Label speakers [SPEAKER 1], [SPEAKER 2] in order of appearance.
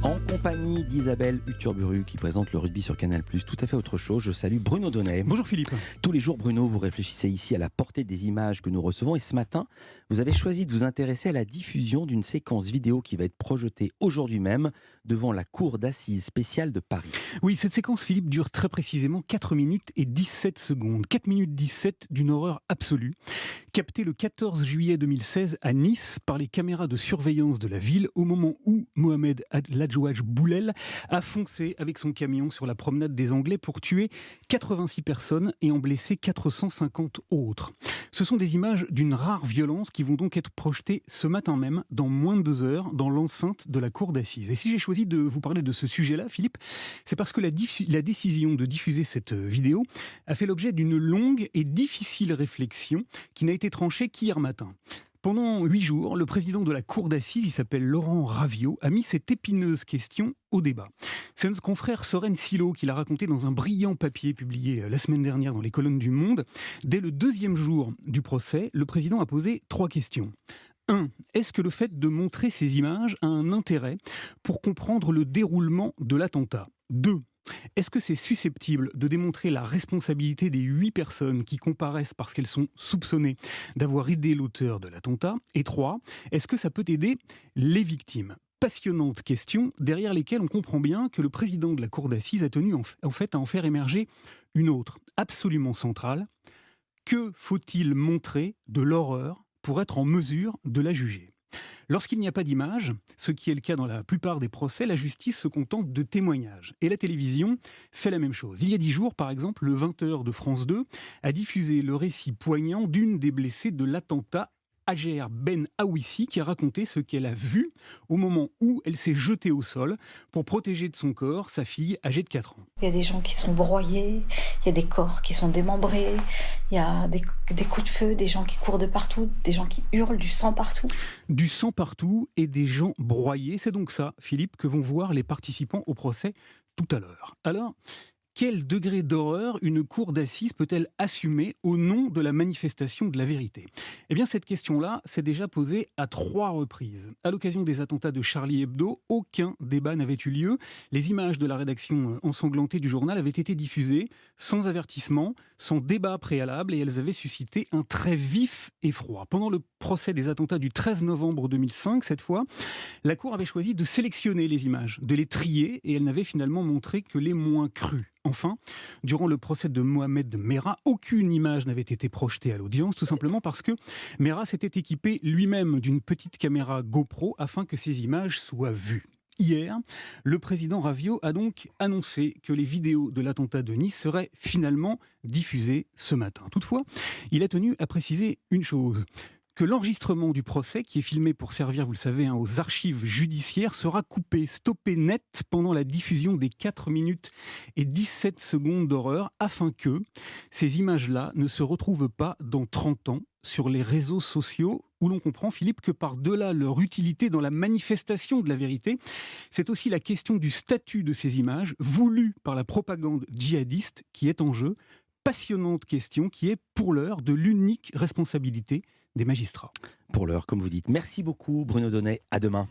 [SPEAKER 1] En compagnie d'Isabelle Uturburu qui présente le rugby sur Canal+. Tout à fait autre chose. Je salue Bruno Donnet.
[SPEAKER 2] Bonjour Philippe.
[SPEAKER 1] Tous les jours, Bruno, vous réfléchissez ici à la portée des images que nous recevons. Et ce matin, vous avez choisi de vous intéresser à la diffusion d'une séquence vidéo qui va être projetée aujourd'hui même devant la cour d'assises spéciale de Paris.
[SPEAKER 2] Oui, cette séquence, Philippe, dure très précisément 4 minutes et 17 secondes. 4 minutes 17 d'une horreur absolue. Captée le 14 juillet 2016 à Nice par les caméras de surveillance de la ville au moment où Mohamed Ladjouaj Boulel a foncé avec son camion sur la promenade des Anglais pour tuer 86 personnes et en blesser 450 autres. Ce sont des images d'une rare violence qui vont donc être projetées ce matin même, dans moins de 2 heures, dans l'enceinte de la cour d'assises. Et si j'ai choisi de vous parler de ce sujet-là, Philippe, c'est parce que la décision de diffuser cette vidéo a fait l'objet d'une longue et difficile réflexion qui n'a été tranchée qu'hier matin. Pendant 8 jours, le président de la cour d'assises, il s'appelle Laurent Ravio, a mis cette épineuse question au débat. C'est notre confrère Soren Silo qui l'a raconté dans un brillant papier publié la semaine dernière dans les colonnes du Monde. Dès le 2e jour du procès, le président a posé 3 questions. 1. Est-ce que le fait de montrer ces images a un intérêt pour comprendre le déroulement de l'attentat ? 2. Est-ce que c'est susceptible de démontrer la responsabilité des 8 personnes qui comparaissent parce qu'elles sont soupçonnées d'avoir aidé l'auteur de l'attentat ? Et 3. Est-ce que ça peut aider les victimes ? Passionnante question, derrière lesquelles on comprend bien que le président de la cour d'assises a tenu en fait à en faire émerger une autre, absolument centrale. Que faut-il montrer de l'horreur pour être en mesure de la juger ? Lorsqu'il n'y a pas d'image, ce qui est le cas dans la plupart des procès, la justice se contente de témoignages. Et la télévision fait la même chose. Il y a 10 jours, par exemple, le 20h de France 2 a diffusé le récit poignant d'une des blessées de l'attentat, Hajer Ben Awissi, qui a raconté ce qu'elle a vu au moment où elle s'est jetée au sol pour protéger de son corps sa fille âgée de 4 ans.
[SPEAKER 3] Il y a des gens qui sont broyés, il y a des corps qui sont démembrés, il y a des coups de feu, des gens qui courent de partout, des gens qui hurlent, du sang partout.
[SPEAKER 2] Du sang partout et des gens broyés, c'est donc ça, Philippe, que vont voir les participants au procès tout à l'heure. Alors, quel degré d'horreur une cour d'assises peut-elle assumer au nom de la manifestation de la vérité ? Eh bien, cette question-là s'est déjà posée à 3 reprises. À l'occasion des attentats de Charlie Hebdo, aucun débat n'avait eu lieu. Les images de la rédaction ensanglantée du journal avaient été diffusées sans avertissement, sans débat préalable, et elles avaient suscité un très vif effroi. Pendant le procès des attentats du 13 novembre 2005, cette fois, la cour avait choisi de sélectionner les images, de les trier, et elle n'avait finalement montré que les moins crues. Enfin, durant le procès de Mohamed Merah, aucune image n'avait été projetée à l'audience, tout simplement parce que Merah s'était équipé lui-même d'une petite caméra GoPro afin que ces images soient vues. Hier, le président Ravio a donc annoncé que les vidéos de l'attentat de Nice seraient finalement diffusées ce matin. Toutefois, il a tenu à préciser une chose, que l'enregistrement du procès, qui est filmé pour servir, vous le savez, aux archives judiciaires, sera coupé, stoppé net pendant la diffusion des 4 minutes et 17 secondes d'horreur, afin que ces images-là ne se retrouvent pas dans 30 ans sur les réseaux sociaux, où l'on comprend, Philippe, que par-delà leur utilité dans la manifestation de la vérité, c'est aussi la question du statut de ces images, voulues par la propagande djihadiste, qui est en jeu. Passionnante question qui est, pour l'heure, de l'unique responsabilité des magistrats.
[SPEAKER 1] Pour l'heure, comme vous dites. Merci beaucoup, Bruno Donnet. À demain.